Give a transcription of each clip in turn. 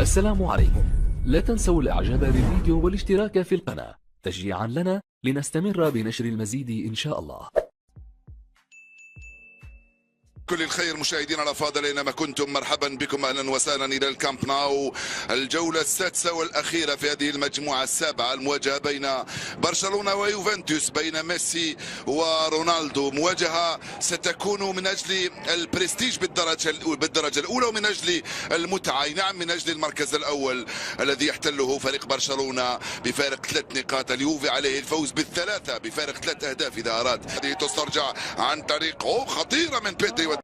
السلام عليكم. لا تنسوا الاعجاب بالفيديو والاشتراك في القناة تشجيعا لنا لنستمر بنشر المزيد ان شاء الله. كل الخير مشاهدينا الافاضل اينما كنتم، مرحبا بكم، اهلا وسهلا الى الكامب ناو. الجوله السادسه والاخيره في هذه المجموعه السابعه، المواجهه بين برشلونه ويوفنتوس، بين ميسي ورونالدو. مواجهه ستكون من اجل البرستيج بالدرجه الاولى، ومن اجل المتعه، نعم، من اجل المركز الاول الذي يحتله فريق برشلونه بفارق 3 نقاط. اليوفي عليه الفوز بالثلاثه بفارق 3 اهداف اذا اراد. هذه تسترجع عن طريق خطيره من بيدري،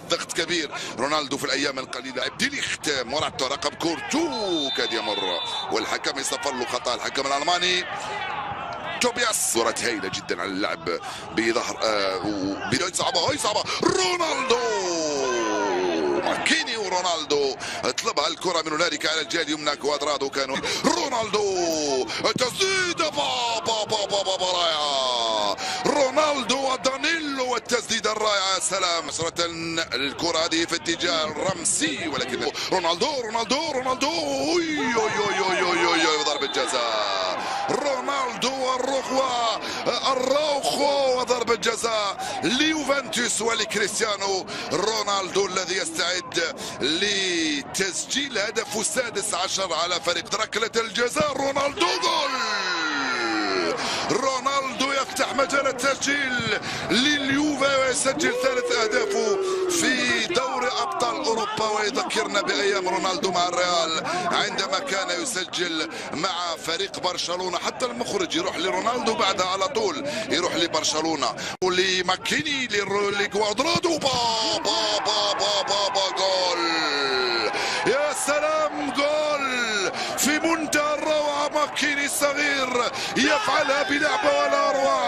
ضغط كبير. رونالدو في الايام القليله دي ختام ورا رقم كورتو كاد يمر، والحكم يصفر له خطا، الحكم الالماني توبياس. كرة هايله جدا على اللعب بظهر بدايه صعبه رونالدو ماكيني، ورونالدو طلبها الكره من هنالك على الجهه اليمنى. كوادرادو كانوا رونالدو تسديد رائعه، رونالدو ودانيلو والتسديده الرائعه. سلام مسرة الكره هذه في اتجاه الرمسي، ولكن رونالدو ضربه جزاء. رونالدو الروخو وضربة جزاء ليوفنتوس ولكريستيانو رونالدو، الذي يستعد لتسجيل هدفه السادس عشر على فريق. ركلة الجزاء رونالدو جول، رونالدو يفتح مجال التسجيل لليوفي ويسجل 3 أهدافه في دوري أبطال أوروبا، ويذكرنا بأيام رونالدو مع الريال عندما كان يسجل مع فريق برشلونة. حتى المخرج يروح لرونالدو بعدها على طول يروح لبرشلونة، ولماكيني لكوادرادو جول. يا سلام، جول في منتهى الروعة. ماكيني الصغير يفعلها بلعبة ولا أروع.